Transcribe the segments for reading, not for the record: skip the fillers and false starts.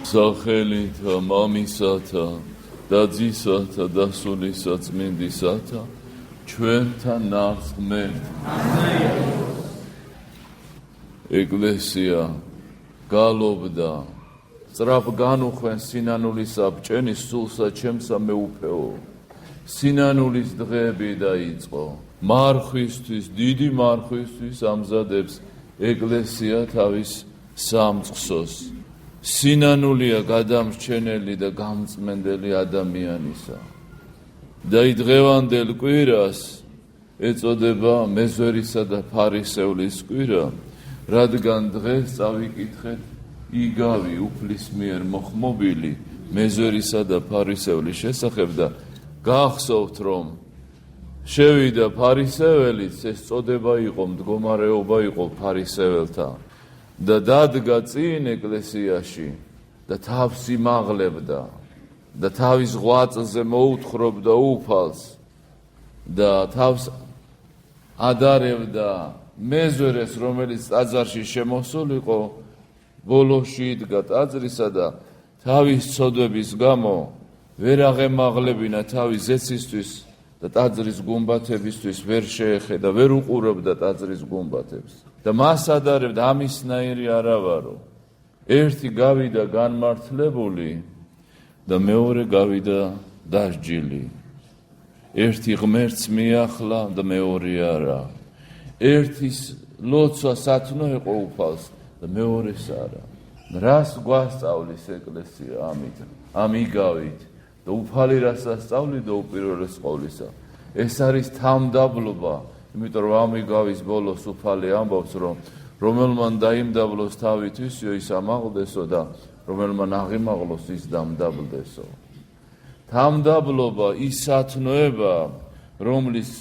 სახელით მამისათა და ძისათა და სულისა წმინდისათა ჩვენთან ნაღმერთ ეკლესია გალობდა სწრაფ განუხვენ სინანულისა ბჭენის სულსა ჩემსა მეუფეო სინანულის დღეები დაიწყო მარხვისთვის დიდი მარხვისთვის ამზადებს ეკლესია თავის სამწყსოს სინანულია გადამრჩენელი და გამწმენდელი ადამიანისა და დღევანდელ კვირას ეწოდება მეზვერისა და ფარისევლის კვირა რადგან დღეს წავიკითხეთ იგავი უფლის მიერ მოხმობილი მეზვერისა და ფარისევლის შესახებ და გახსოვთ რომ შევიდა ფარისეველიც ეს წოდება იყო მდგომარეობა იყო ფარისეველთა და დადგა წინ ეკლესიაში და თავს იმაღლებდა და თავის ღვაწლზე მოუთხრობდა უფალს და თავს ადარებდა მეზვერეს რომელიც ტაძარში შემოსულიყო ბოლოში იდგა ტაძრისა და თავის ცოდვების გამო ვერ აღემაღლებინა თავის ზეცისთვის და ტაძრის გუმბათებისთვის ვერ შეეხედა ვერ უყურებდა ტაძრის გუმბათებს და მას ადარებდა ამისნაირი არა ვარო ერთი გავიდა განმართლებული და მეორე გავიდა დასჯილი ერთი ღმერთს მიახლა და მეორე არა ერთის ლოცვა სათნო იყო უფალს და მეორეს არა რას გვასწავლის ეკლესია ამით ამიგავით და უფალი რას ასწავლიდა უპირველეს ყოვლისა ეს არის თამდაბლობა იმიტომ რომ ამიგავის ბოლოს უფალი ამბობს რომ რომელმან დაიმდაბლოს თავითვისო ის ამაღლდესო და რომელმან აღიმაღლოს ის დამდაბლდესო თამდაბლობა ის სათნოება რომლის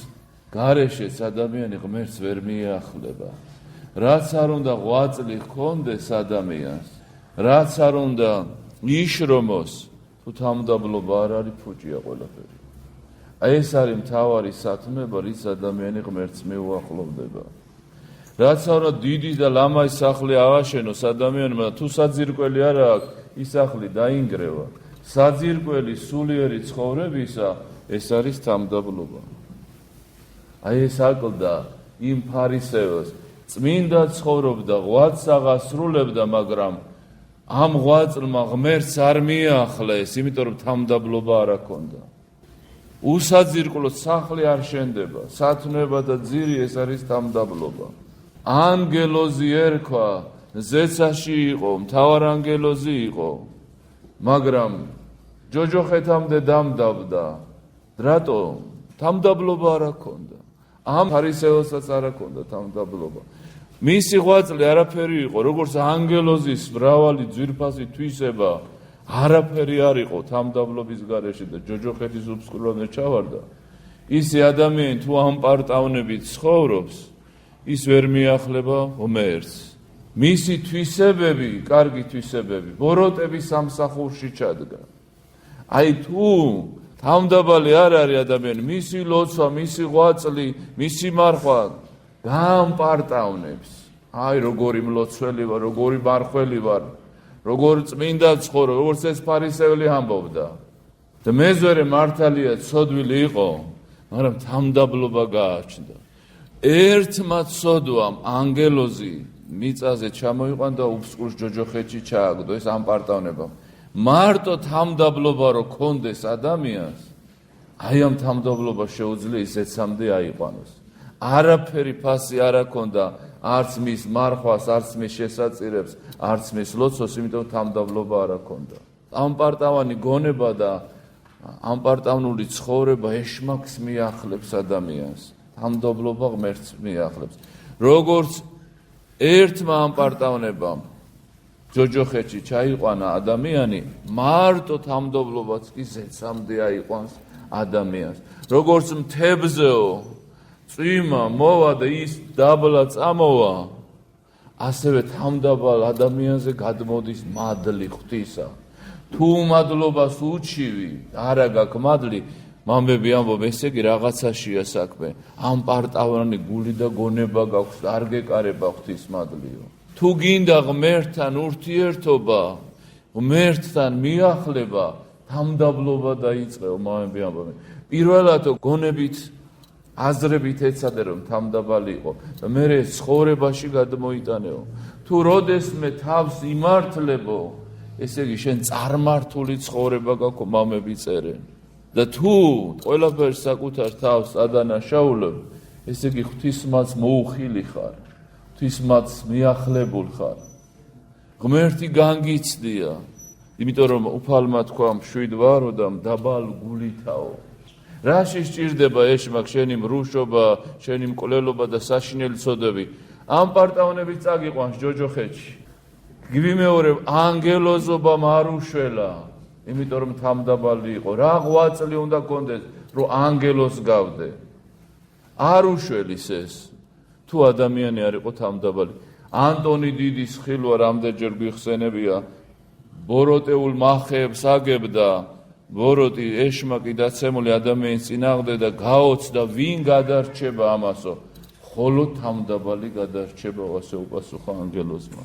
გარეშეც ადამიანი ღმერთს ვერ მიახლება რაც არ უნდა ღვაწლი ჰქონდეს ადამიანს რაც არ უნდა იშრომოს თუ თამდაბლობა არ არის ფუჭია ყველაფერი აი ეს არის მთავარი სათნოება რის ადამიანი ღმერთს მიუახლოვდება რაც არ უნდა დიდი და ლამაზი სახლი ავაშენოს ადამიანმა თუ საძირკველი არ აქვს ის სახლი დაინგრევა საძირკველი სულიერი ცხოვრებისა ეს არის თამდაბლობა აი ეს აკლდა იმ ფარისეველს წმინდა ცხოვრობდა ღვაწლს აღასრულებდა მაგრამ ამ ღვაწლმა ღმერთს არ მიახლეს იმიტომ რომ თამდაბლობა არ ჰქონდა უსაძირკვლოდ სახლი არ შენდება სათნოება და ძირი ეს არის თამდაბლობა ანგელოზი ერქვა ზეცაში იყო მთავარანგელოზი იყო მაგრამ ჯოჯოხეთამდე დამდაბდა რატო თამდაბლობა არ ჰქონდა ამ ფარისეველსაც არ ჰქონდა თამდაბლობა მისი ღვაწლი არაფერი იყო როგორც ანგელოზის მრავალი ძვირფასი თვისება არაფერი არ იყო თამდაბლობის გარეშე და ჯოჯოხეთის უბსკულამდე ჩავარდა ისე ადამიანი თუ ამ პარტავნებით ცხოვრობს ის ვერ მიახლება ღმერთს მისი თვისებები კარგი თვისებები ბოროტების სამსახურში ჩადგა აი თუ თამდაბალი არ არის ადამიანი მისი ლოცვა მისი ღვაწლი მისი მარხვა გამპარტავნებს აი როგორი მლოცველი ვარ როგორი მარხველი ვარ როგორ წმინდა ცხოვრობ როგორც ეს ფარისეველი ამბობდა და მეზვერე მართალია ცოდვილი იყო მაგრამ თამდაბლობა გააჩნდა ერთმა ცოდვამ ანგელოზი მიწაზე ჩამოიყვანდა და უბსკურს ჯოჯოხეთში ჩააგდო ეს ამ პარტავნებამ მარტო თამდაბლობა რო კონდეს ადამიანს აი ამ თამდაბლობა შეუძლია ისეცამდე აიყვანოს არაფერი ფასი არ ჰქონდა არც მის მარხვას არც მის შესაწირებს არც მის ლოცვას იმიტომ თამდაბლობა არ ჰქონდა ამ პარტავანი გონება და ამ პარტავნული ცხოვრება ეშმაკს მიახლებს ადამიანს თამდაბლობა ღმერთს მიახლებს როგორც ერთმა ამ პარტავნებამ ჯოჯოხეთში ჩაიყვანა ადამიანი მარტო თამდაბლობაც კი ზეცამდე აიყვანს ადამიანს როგორც მთებზეო წვიმა მოვა და ის დაბლა წამოვა ასევე თამდაბალ ადამიანზე გადმოდის მადლი ღვთისა თუ მადლობას უჩივი არა გაქვს მადლი მამბები ამბობ ესე იგი რაღაცაშია საქმე ამ პარტავნანი გული და გონება გაქვს არ გეკარება ღვთის მადლიო თუ გინდა ღმერთთან ურთიერთობა ღმერთთან მიახლება თამდაბლობა დაიწყეო მამები ამბობენ. პირველად გონებით აზრებით ეცადე რომ თამდაბალი იყო და მერე ცხოვრებაში გადმოიტანეო. თუ როდესმე თავს იმართლებო, ესე იგი შენ წარმართული ცხოვრება გაქვს მამები წერენ. და თუ ყველაფერს საკუთარ თავს ადანაშაულებ, ესე იგი ღვთისმაც მოუხილი ხარ, ღვთისმაც მიახლებულ ხარ. ღმერთი განგიცდია, იმიტომ რომ უფალმა თქვა მშვიდ ვარო და მდაბალ გულითაო. რაში სჭირდება ეშმაკ შენი მრუშობა, შენი მკვლელობა და საშინელი ცოდები? ამ პარტავნებით წაგიყვანს ჯოჯოხეთში. გვიმეორებ ანგელოზობამ არ უშველა, იმიტომ რომ თამდაბალი იყო. რა ღვაწლი უნდა გქონდეს, რომ ანგელოს გავდე? არ უშველის ეს, თუ ადამიანი არ იყო თამდაბალი. ანტონი დიდის ხილვა რამდენჯერ გვიხსენებია, ბოროტეულ მახეებს აგებდა, ბოროტი ეშმაკი დაცემული ადამიანის წინააღმდეგ და გაოცდა, ვინ გადარჩება ამასო? ხოლო თამდაბალი გადარჩება, ასე უპასუხა ანგელოზმა.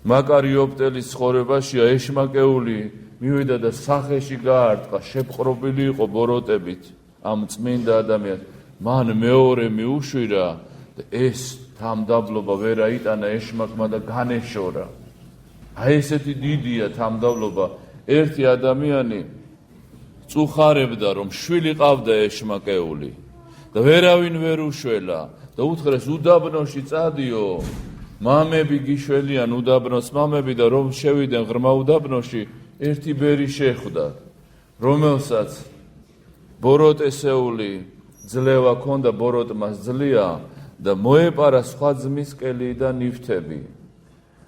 მაკარი ოპტელის ცხოვრებაშია ეშმაკეული მივიდა და სახეში გაარტყა, შეპყრობილი იყო ბოროტებით ამ წმინდა ადამიანს. მან მეორე მიუშვირა და ეს თამდაბლობა ვერ აიტანა ეშმაკმა და განეშორა. აი ესეთი დიდია თამდაბლობა. ერთი ადამიანი წუხარებდა რომ შვილი ყავდა ეშმაკეული და ვერავინ ვერ უშველა და უთხრეს უდაბნოში წადიო, მამები გიშველიან უდაბნოს მამები და რომ შევიდნენ ღრმა უდაბნოში, ერთი ბერი შეხვდათ, რომელსაც ბოროტესეული ძლევა ქონდა, ბოროტმას ძლია და მოეპარა სხვა ძმის კელი და ნივთები.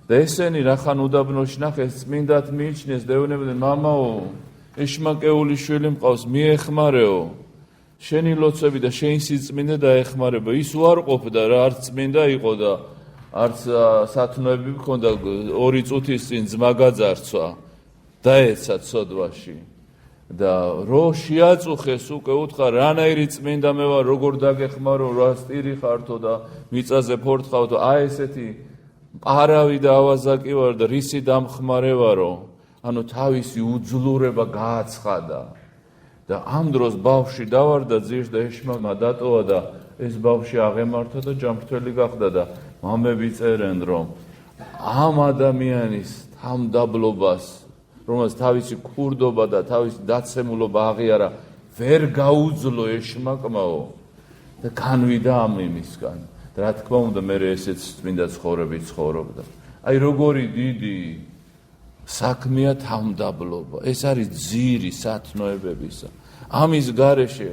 და ესენი რახან უდაბნოში ნახეს, წმინდად მიიჩნიეს და ეუბნებოდნენ, მამაო, ეშმაკეული შვილი მყავს, მიეხმარეო. შენი ლოცვები და შენი სიწმინდე დაეხმარება. ის უარყოფდა რა, არც წმინდა იყო და არც სათნოები მქონდა, 2 წუთის წინ ძმა გაძარცვა, დაეცა ცოდვაში. და რო შეაწუხეს უკვე უთხრა, რანაირი წმინდა მე ვარ, როგორ დაგეხმარო, რა სტირი ხართო და მიწაზე ფორთხავდო, აი ესეთი პარავი და ავაზაკი ვარ და რისი დამხმარე ვარო. ანუ თავისი უძლურება გააცხადა. და ამ დროს ბავშვი დავარდა ძირს და ეშმაკმა დატოვა და ეს ბავშვი აღემართა და ჯანმრთელი გახდა და მამები წერენ რომ ამ ადამიანის თამდაბლობას, რომელსაც თავისი ქურდობა და თავისი დაცემულობა აღიარა, ვერ გაუძლო ეშმაკმაო და განვიდა ამ იმისგან. და რა თქმა უნდა მე ესეც წმინდა ცხოვრებით ცხოვრობდა. აი როგორი დიდი საქმეა თამდაბლობა. ეს არის ძირი სათნოებებისა. ამის გარეშე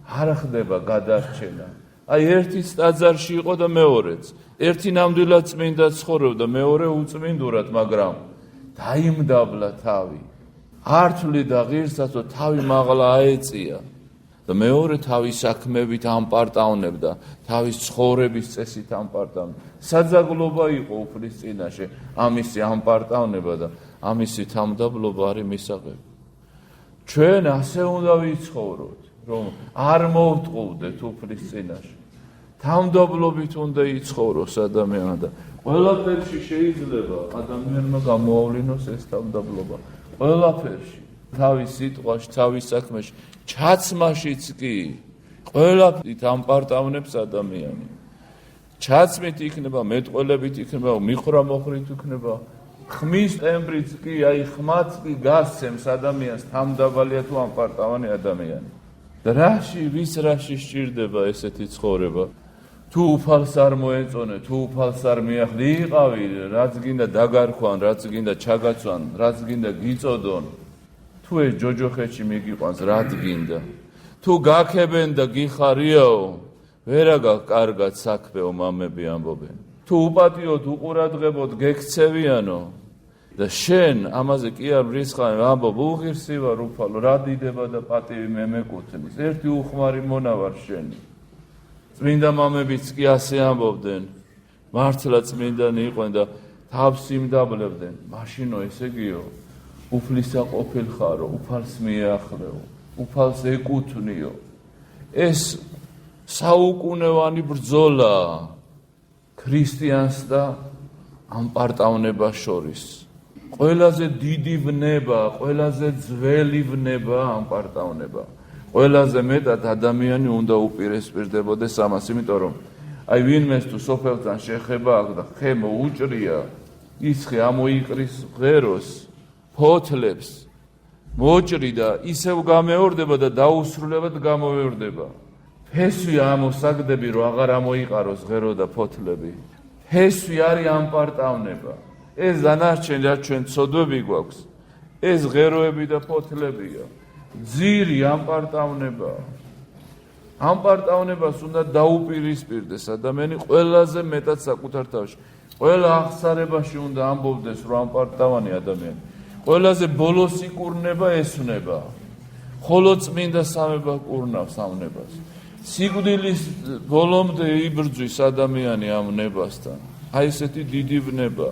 არ ხდება გადარჩენა. აი ერთიც ტაძარში იყო და მეორეც. ერთი ნამდვილად წმინდა ცხოვრობდა, მეორე უწმინდურად, მაგრამ დაიმდაბლა თავი. ართვლი და ღირსაცო თავი მაღლა აეწია. და მეორე თავის საქმეებით ამპარტავნებდა, თავის ცხოვრების წესით ამპარტავნებდა. საძაგლობა იყო უფლის წინაშე ამისი ამპარტავნება და ამისი თამდაბლობა არის მისაღები. ჩვენ ასე უნდა ვიცხოვროთ, რომ არ მოვტყუვდეთ უფლის წინაშე. თამდაბლობით უნდა იცხოვროს ადამიანი და ყველაფერში შეიძლება ადამიანმა გამოავლინოს ეს თამდაბლობა. ყველაფერში, თავის სიტყვაში, თავის საქმეში, ჩაცმაშიც კი ყველაფრით ამპარტავნებს ადამიანი. ჩაცმით იქნება, მეტყველებით იქნება, მიხრამოხრით იქნება, ხმის ტემბრიც კი, აი ხმაც კი გასცემს ადამიანს, თამდაბალია თუ ამპარტავანი ადამიანი. და ვის რაში სჭირდება ესეთი ცხოვრება? თუ უფალს არ მოეწონე, თუ უფალს არ მიახლი, იყავი, რაც გინდა დაგარქვან, რაც გინდა ჩაგაცვან, რაც გინდა გიწოდონ. თუ ეს ჯოჯოხეთში მიგიყვანს, რაც გინდა. თუ გაქებენ და გიხარიაო, ვერა კარგად საქმეო მამები ამბობენ. თუ უპატიოდ, უყურადღებოდ გექცევიანო და შენ ამაზე კი არ ვრისხავ, ამბობ, უღირსი ვარ უფალო, რა დიდება და პატივი მე მეკუთვნის. ერთი უხმარი მონა ვარ შენი. წმინდა მამებიც კი ასე ამბობდნენ, მართლა წმინდანი იყვნენ და თავს იმდაბლებდნენ. მაშინო ესე გიო, უფლისა ყოფილ ხარო, უფალს მიეახლეო, უფალს ეკუთვნიო. ეს საუკუნევანი ბრძოლა ქრისტიანს და ამპარტავნებას შორის. ყველაზე დიდი ვნება, ყველაზე ძველი ვნება ამ პარტაუნება. ყველაზე მეტად ადამიანი უნდა უპირისპირდებოდეს ამას, იმიტომ რომ აი ვინმეს თუ სოფელთან შეხება აქვს და ხე მოუჭრია, ის ხე ამოიყრის ღეროს, ფოთლებს, მოჭრი და ისევ გამეორდება და დაუსრულებად გამოვეორდება. ფესვი ამოსაგდები რომ აღარ ამოიყაროს ღერო და ფოთლები. ფესვი არის ამ პარტავნება. ეს დანარჩენი რაც ჩვენ ცოდვები გვაქვს, ეს ღეროები და ფოთლებია. ძირი ამ პარტავნებაა. ამ პარტავნებას უნდა დაუპირისპირდეს ადამიანი ყველაზე მეტად საკუთარ თავში. ყველა აღსარებაში უნდა ამბობდეს, რომ ამ პარტავანი ადამიანი. ყველაზე ბოლოს იკურნება ესვნება. ხოლო წმინდა სამება კურნავს ამ ნებას. სიკვდილის ბოლომდე იბრძვის ადამიანი ამ ნებასთან. აი ესეთი დიდი ვნება.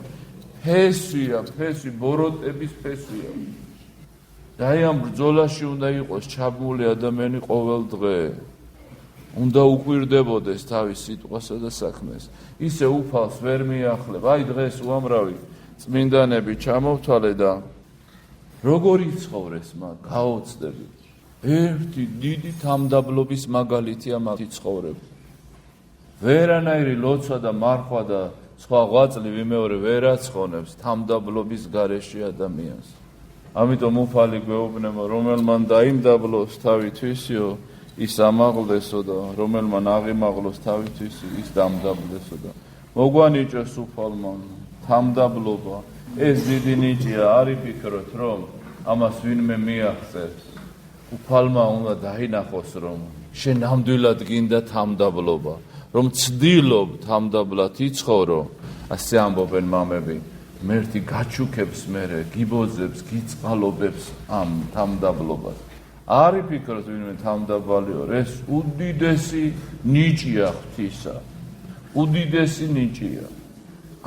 ფესვია, ფესვი, ბოროტების ფესვია. და აი ამ ბრძოლაში უნდა იყოს ჩაბმული ადამიანი ყოველ დღე. უნდა უყვირდებოდეს თავის სიტყვასა და საქმეს. ისე უფალს ვერ მიახლებ. აი დღეს უამრავი წმინდანები ჩამოვთვალე და როგორი ცხოვრეს მათ, გაოცდები. ერთი დიდი თამდაბლობის მაგალითია მათი ცხოვრება. ვერანაირი ლოცვა და მარხვა და სხვა ღვაწლი ვიმეორე ვერ აცხონებს თამდაბლობის გარეშე ადამიანს. ამიტომ უფალი გვეუბნება, რომელმან დაიმდაბლოს თავითვისიო, ის ამაღლდესო და რომელმან აღიმაღლოს თავითვისი, ის დამდაბლესო და მოგვანიჭოს უფალმა თამდაბლობა. ეს დიდი ნიჭია, არ იფიქროთ, რომ ამას ვინმე მიაღწევს. უფალმა უნდა დაინახოს, რომ შენ ნამდვილად გინდა თამდაბლობა, რომ ცდილობ თამდაბლად იცხოვრო, ასე ამბობენ მამები. მერტი გაჩუქებს მერე, გიბოძებს, გიწყალობებს ამ თამდაბლობას. არ იფიქროთ ვინმე თამდაბალიო, ეს უდიდესი ნიჭია ღვთისა. უდიდესი ნიჭია.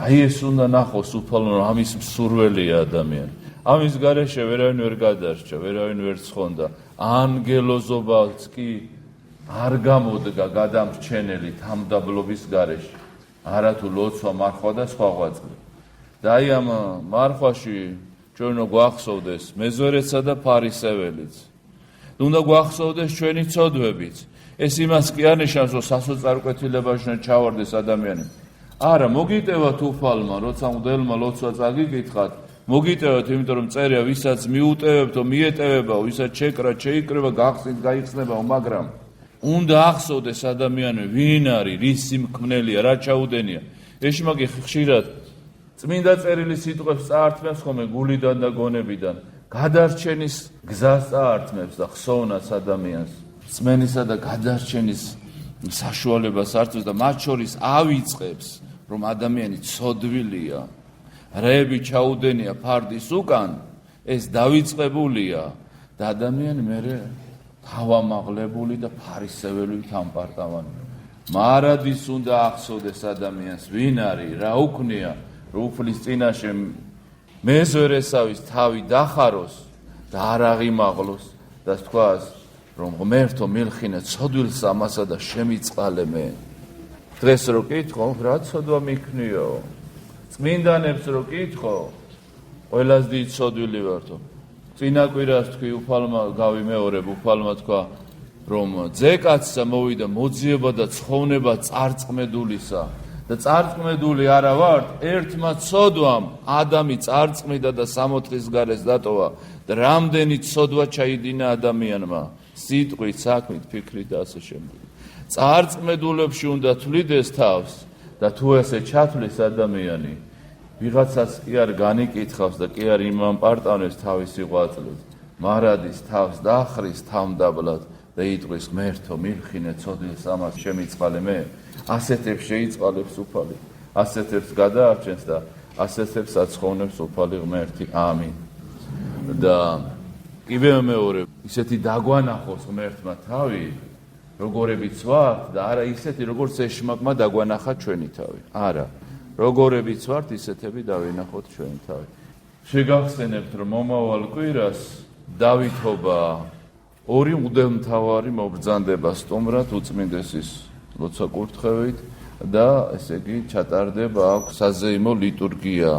აი ეს უნდა ნახოს უფალმა, რომ ამის მსურველია ადამიანი. ამის გარეშე ვერავინ ვერ გადარჩა, ვერავინ ვერ ცხონდა. ანგელოზობაც კი არ გამოდგა გადამრჩენელი თამდაბლობის გარეშე. არათუ ლოცვა, მარხვა და სხვა ღვაწლი. და აი ამ მარხვაში ჩვენ უნდა გვახსოვდეს მეზორეცსა და ფარისეველიც. უნდა გვახსოვდეს ჩვენი ცოდვებიც. ეს იმას კი არ ნიშნავს, რომ სასოწარკვეთილებაში უნდა ჩავარდეს ადამიანი. არა, მოგიტევათ უფალმა, როცა მღვდელმა ლოცვა წაგიკითხათ, მოგიტევათ, იმიტომ რომ წერია, ვისაც მიუტევებთო, მიეტევებაო, ვისაც შეკრა, შეიკრება, გახსნით, გაიხსნებაო, მაგრამ უნდა ახსოვდეს ადამიანი, ვინ არის, რის სიმქმნელია, რა ჩაუდენია. ეშმაკი ხშირად წმინდა წერილის სიტყვებს წაართმევს ხოლმე გულიდან და გონებიდან. გადარჩენის გზას წაართმევს და ხსოვნას ადამიანს. წმენისა და გადარჩენის საშუალებას ართმევს და მათ შორის ავიწყებს, რომ ადამიანი ცოდვილია. რეები ჩაუდენია ფარდის უკან, ეს დავიწყებულია და ადამიანი მერე თავამაღლებული და ფარისეველი თამპარტავანი. მარადის უნდა ახსოვდეს ადამიანს, ვინ არის, რა უქნია, რომ უფლის წინაშე მეზორესავის თავი დახაროს და არ აღიმაღლოს და თქვას, რომ ღმერთო მილხინე ცოდვილს ამასა და შემიწყალე მე. დღეს რო კითხო, რა ცოდვა მიქმნიო? წმინდანებს რო კითხო, ყველას დიდ ცოდვილი ვართო. წინა კვირას თქვი უფალმა გავიმეორებ, უფალმა თქვა, რომ ძეკაცსა მოვიდა მოძიება და ცხოვნება წარწმედულისა. და წარწმედული არა ვართ, ერთმა ცოდვამ ადამი წარწმიდა და 60 გარეს დატოვა და რამდენი ცოდვა ჩაიდინა ადამიანმა, სიტყვით, საქმით, ფიქრით და ასე შემდეგ. წარწმედულებში უნდა თვლიდეს თავს და თუ ესე ჩათვლის ადამიანი, ვიღაცას კი არ განიკითხავს და კი არ იმან პარტავნებს თავისი ღვაწლით, მარადის თავს დაახრის თამდაბლად და იტყვის, ღმერთო მილხინე ცოდვილს ამას შემიწყალე მე. ასეთებს შეიწყალებს უფალი, ასეთებს გადაარჩენს და ასეთებს აცხოვნებს უფალი ღმერთი. ამინ. და ივემეორე, ისეთი დაგვანახოს ღმერთმა თავი, როგორებიც ვართ და არა ისეთი, როგორც ეშმაკმა დაგვანახა ჩვენი თავი. არა, როგორებიც ვართ, ისეთები დავინახოთ ჩვენი თავი. შეგახსენებთ, რომ მომავალ კვირას დავითობა ორი მღვდელმთავარი მობრძანდება სტუმრად უწმინდესის ლოცვა კურთხევით და ესე იგი ჩატარდება აქვს საზეიმო ლიტურგია.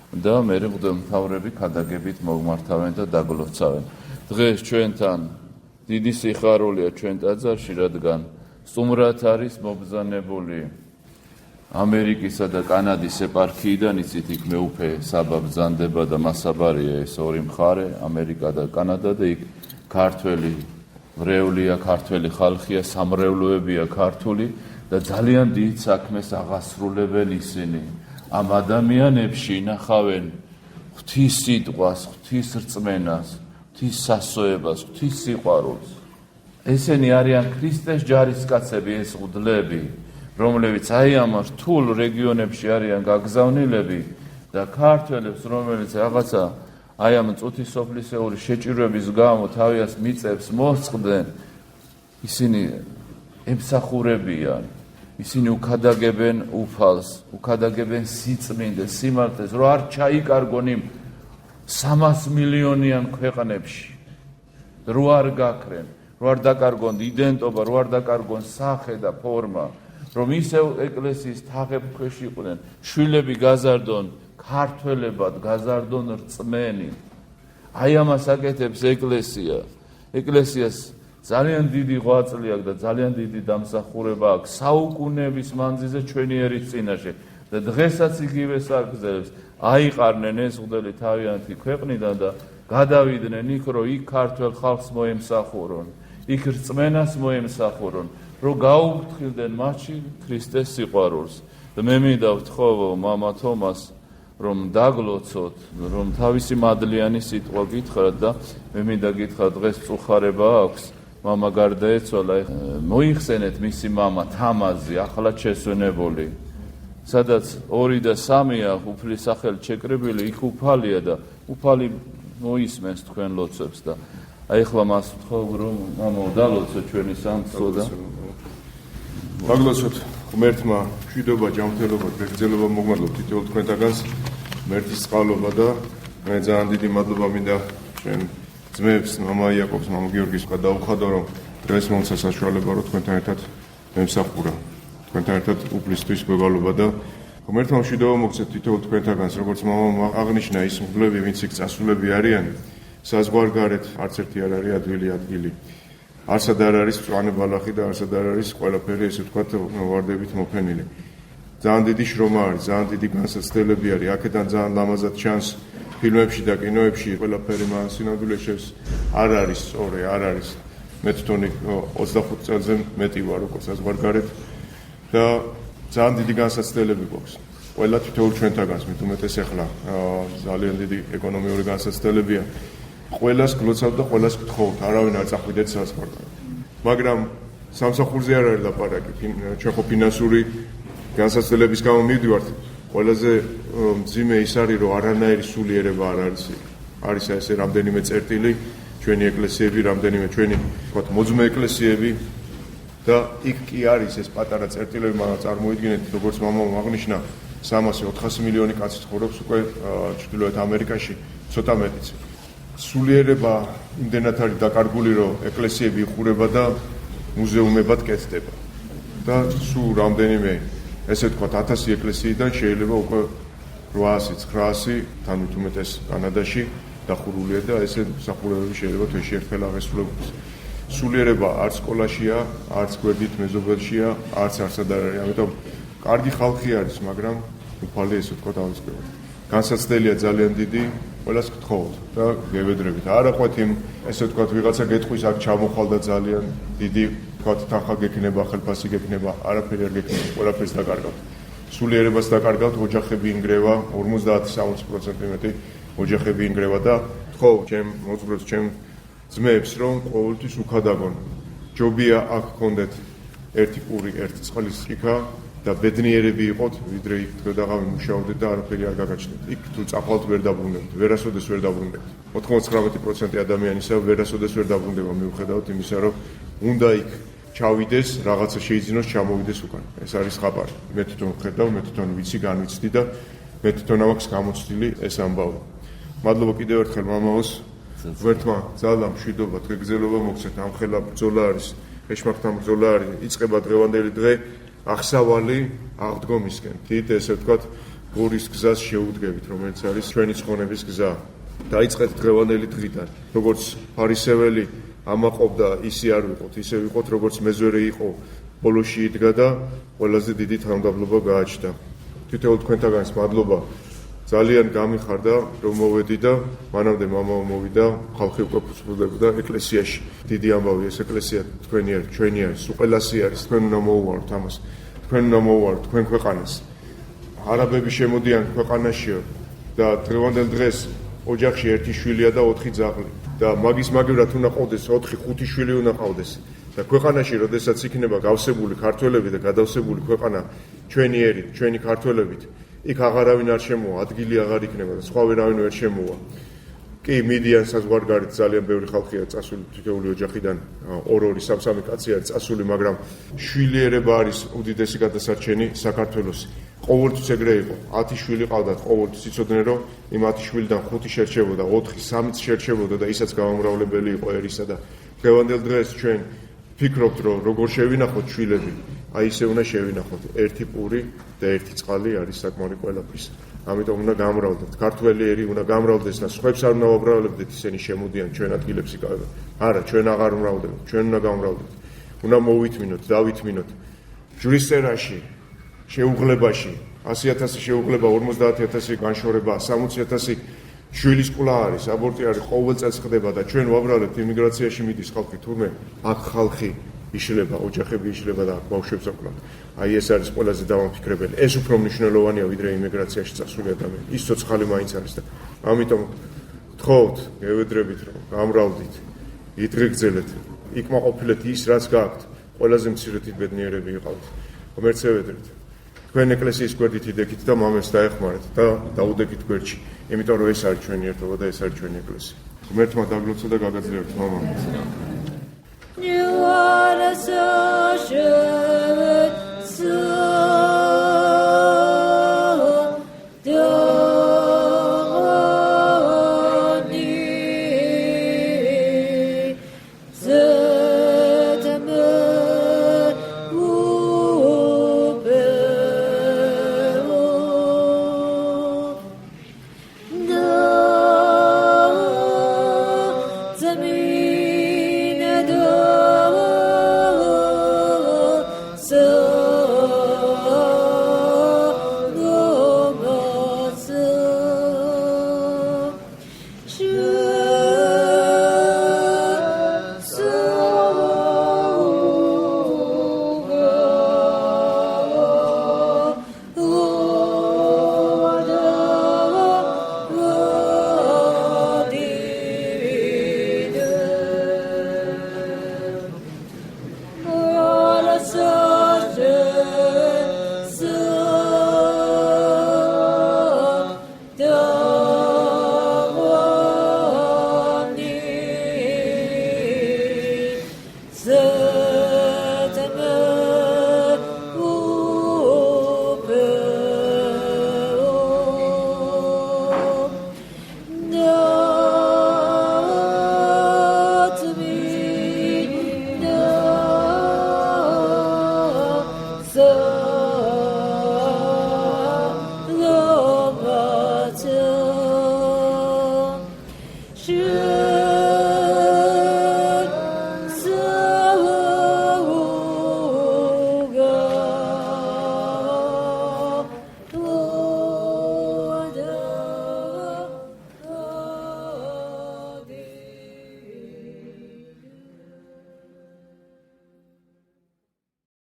და მე მღვდელმთავრები ქადაგებით მოგმართავენ და დაგლოცავენ. დღეს ჩვენთან დიდი სიხარულია ჩვენ ტაძარში, რადგან სტუმრად არის მობრძანებული ამერიკისა და კანადის ეპარქიიდან, იცით იქ მეუფე საბა ბრძანდება და მასაბარია ეს ორი მხარე, ამერიკა და კანადა და იქ ქართველი მრევლია, ქართველი ხალხია, სამრევლოებია ქართული და ძალიან დიდ საქმეს აღასრულებენ ისინი. ამ ადამიანებში ინახავენ ღვთის სიტყვას, ღვთის რწმენას, ღვთის სასოებას, ღვთის სიყვარულს. ესენი არიან ქრისტეს ჯარისკაცები, ეს მღვდლები, რომლებიც აი ამ რთულ რეგიონებში არიან გაგზავნილები და ქართველებს, რომელიც რაღაცა აი ამ წუთისოფლისეული შეჭირვების გამო თავიანთ მიწებს მოსწყდნენ, ისინი ემსახურებიან, ისინი უქადაგებენ უფალს, უქადაგებენ სიწმინდეს, სიმართლეს, რომ არ ჩაიკარგონ იმ 300 მილიონიან ქვეყნებში, რო არ გაქრენ, რო არ დაკარგონ იდენტობა, რო არ დაკარგონ სახე და ფორმა, რომ ისევ ეკლესიის თაღებს ქვეშ იყვნენ, შვილები გაზარდონ ქართველებად, გაზარდონ რწმენი. აი ამას აკეთებს ეკლესია. ეკლესიას ძალიან დიდი ღვაწლი აქვს და ძალიან დიდი დამსახურება აქვს საუკუნეების მანძილზე ჩვენი ერის წინაშე და დღესაც იგივე საგრძელებს. აიყარნენ ეს მღვდელი თავიანთი ქვეყნიდან და გადავიდნენ იქ, რომ იქ ქართველ ხალხს მოემსახურონ, იქ რწმენას მოემსახურონ, რომ გაუფრთხილდნენ მათში ქრისტეს სიყვარულს. და მე მინდა ვთხოვო მამა თომას, რომ დაგლოცოთ, რომ თავისი მადლიანი სიტყვა გითხრათ და მე მინდა გითხრათ, დღეს წუხარება აქვს, მამა გარდაეცვალა, მოიხსენეთ მისი მამა თამაზი, ახლა შესვენებული, სადაც 2 და 3-ია უფლის სახელით შეკრებილი, იქ უფალია და უფალი მოისმენს თქვენ ლოცვებს და აი ახლა მას ვთხოვ, რომ მამა დალოცოთ ჩვენი სამწყო და მადლობთ ღმერთმა, მშვიდობა, ჯანმრთელობა, გრძელობა მოგმადლობთ თითოეულ თქვენთაგანს, ღმერთის წყალობა და მე ძალიან დიდი მადლობა მინდა ჩვენ ძმებს, მამა იაკობს, მამა გიორგის გადაუხადო, რომ დღეს მომცა საშუალება, რომ თქვენთან ერთად მემსახურა, თქვენთან ერთად უფლისთვის გვევალობა და ღმერთმა მშვიდობა მოგცეთ თითოეულ თქვენთაგანს, როგორც მამამ აღნიშნა, ის მღვდლები, ვინც იქ წასულები არიან, საზღვარგარეთ არც ერთი არ არის ადგილი. არსად არ არის მწვანე ბალახი და არსად არ არის ყველაფერი, ესე ვთქვათ, ვარდებით მოფენილი. ძალიან დიდი შრომა არის, ძალიან დიდი განსაცდელები არის, აქედან ძალიან ლამაზად ჩანს ფილმებში და კინოებში, ყველაფერი მან სინამდვილეში არ არის სწორი, არ არის. მე თვითონი 25 წელზე მეტი ვარ უკვე საზღვარგარეთ და ძალიან დიდი განსაცდელები გვაქვს. ყველა თითოეულ ჩვენთაგანს, მით უმეტეს ახლა ძალიან დიდი ეკონომიური განსაცდებლებია. ყველას გლოცავთ და ყველას გთხოვთ, არავინ არ წახვიდეთ საზღვარგარეთ. მაგრამ სამსახურზე არ არის ლაპარაკი, ჩვენ ხო ფინანსური განსაცდელების გამო მივდივართ, ყველაზე მძიმე ის არის, რომ არანაირი სულიერება არ არის. არის ესე რამდენიმე წერტილი, ჩვენი ეკლესიები, რამდენიმე ჩვენი ვთქვათ მოძმე ეკლესიები და იქ კი არის ეს პატარა წერტილები, მაგრამ წარმოიდგინეთ, როგორც მამამ აღნიშნა, 300-400 მილიონი კაცი ცხოვრობს უკვე ჩრდილოეთ ამერიკაში, ცოტა მეტიც. სულიერება იმდენად არის დაკარგული, რომ ეკლესიები იხურება და მუზეუმებად კეთდება. და სულ რამდენიმე, ესე ვთქვათ, 1000 ეკლესიიდან შეიძლება უკვე 800-900 თან მით უმეტეს კანადაში დახურულია და ესე მსახურებები შეიძლება თვეში ერთხელ აღესრულებოს. სულიერება არც სკოლაშია, არც გვერდით მეზობელშია, არც არსად არ არის. ამიტომ კარგი ხალხი არის, მაგრამ უფალი ესე ვთქვათ ავისკრებთ. განსაცდელია ძალიან დიდი, ყველას გთხოვთ და გევედრებით. არ აყვეთ იმ, ესე ვთქვათ, ვიღაცა გეტყვის აქ ჩამოხვალ და ძალიან დიდი, ვთქვათ, თანხა გექნება, ხელფასი გექნება, არაფერი არ გექნება, ყველაფერს დაკარგავთ. სულიერებას დაკარგავთ, ოჯახები ინგრევა, 50-60% მეტი ოჯახები ინგრევა და თქო, ჩემ მოძღვრებს, ჩემ ძმებს, რომ ყოველთვის უქადაგონ. ჯობია აქ გქონდეთ ერთი პური, ერთი წყლის კიქა და ბედნიერები იყოთ, ვიდრე იქ დღე-დაღამე მუშაობდეთ და არაფერი არ გაგაჩნდეთ. იქ თუ წახვალთ ვერ დაბრუნდებთ, ვერასოდეს ვერ დაბრუნდებთ. 99% ადამიანისა ვერასოდეს ვერ დაბრუნდება, მიუხედავად იმისა, რომ უნდა იქ ჩავიდეს, რაღაცა შეიძინოს, ჩამოვიდეს უკან. ეს არის ხაპარი. მე თვითონ ვხედავ, მე თვითონ ვიცი, განვიცდი და მე თვითონ აქვს გამოცდილი ეს ამბავი. მადლობა კიდევ ერთხელ მამაოს, ღმერთმა ძალა, მშვიდობა, დღეგრძელობა მოგცეთ. ამ ხელა ბრძოლა არის, ეშმაკთან ბრძოლა არის, იწყება დღევანდელი დღე აღსავალი აღდგომისკენ. თით ესე ვთქვათ, გორის გზას შეუდგებით, რომელიც არის ჩვენი ცხონების გზა. დაიწყეთ დღევანდელი დღიდან, როგორც ფარისეველი ამაყობდა, ისე არ ვიყოთ, ისე ვიყოთ, როგორც მეძვერი იყო, ბოლოში იდგა და ყველაზე დიდი თანამდებობა გააჩნდა. თითოეულ თქვენთაგანს მადლობა. ძალიან გამიხარდა, რომ მოვედი და მანამდე მამაო მოვიდა, ხალხი უკვე ფუძლებდა ეკლესიაში. დიდი ამბავი ეს ეკლესია თქვენი არის, ჩვენი არის, უყელასი არის, თქვენ უნდა მოუვაროთ ამას. თქვენ უნდა მოუვაროთ თქვენ ქვეყანას. არაბები შემოდიან ქვეყანაშიო და დღევანდელ დღეს ოჯახში ერთი შვილია და 4 ძაღლი და მაგის მაგივრად უნდა ყავდეს 4-5 შვილი უნდა ყავდეს. და ქვეყანაში, როდესაც იქნება გავსებული ქართველები და გადავსებული ქვეყანა ჩვენი ერით, ჩვენი ქართველებით, იქ აღარავინ არ შემოვა, ადგილი აღარ იქნება და სხვა ვერავინ ვერ შემოვა. კი, მიდიან საზღვარგარეთ ძალიან ბევრი ხალხია წასული თითოეული ოჯახიდან, 2-2, 3-3 კაცი არის წასული, მაგრამ შვილიერება არის უდიდესი გადასარჩენი საქართველოს. ყოველთვის ეგრე იყო, 10 შვილი ყავდათ, ყოველთვის იცოდნენ, რომ იმ 10 შვილიდან 5 შერჩებოდა, 4, 3 შერჩებოდა და ისაც გამომრავლებელი იყო ერისა და დღევანდელ დღეს ჩვენ ფიქრობთ, რომ როგორ შევინახოთ შვილები, აი ისე უნდა შევინახოთ. ერთი პური და ერთი წყალი არის საკმარი ყველაფრის. ამიტომ უნდა გამრავლდეთ. ქართველი ერი უნდა გამრავლდეს და სხვებს არ უნდა ვაბრალებდეთ, ისინი შემოდიან ჩვენ ადგილებს იკავებენ. არა, ჩვენ აღარ ვმრავლდებთ, ჩვენ უნდა გამრავლდეთ. უნდა მოვითმინოთ, დავითმინოთ. ჯვრისწერაში, შეუღლებაში 100,000 შეუღლება, 50,000 განშორება, 60,000 შვილის ყוლა არის, აბორტი არის, ყოველ წელს ხდება და ჩვენ ვაბრალებთ იმიგრაციაში მიდის ხალხი, თურმე აქ ხალხი იშლება, ოჯახები იშლება და ბავშვებს აკლავთ. აი ეს არის ყველაზე დამაფიქრებელი. ეს უფრო მნიშვნელოვანია ვიდრე იმიგრაციაში წასული ადამიანი. ის ცოცხალი მაინც არის და ამიტომ გთხოვთ, გევედრებით, რომ გამრავლდით, იდღეგრძელეთ, იქმაყოფილეთ ის, რაც გაქვთ. ყველაზე მცირედი ბედნიერები იყავთ. ღმერთსევედრით. თქვენ ეკლესიის გვერდით იდექით და მამებს დაეხმარეთ და დაუდექით გვერდში. იმიტომ რომ ეს არის ჩვენი ერთობა და ეს არის ჩვენი ეკლესია. ღმერთმა დაგლოცვა და გაგაძლიეროთ მამა. You are the social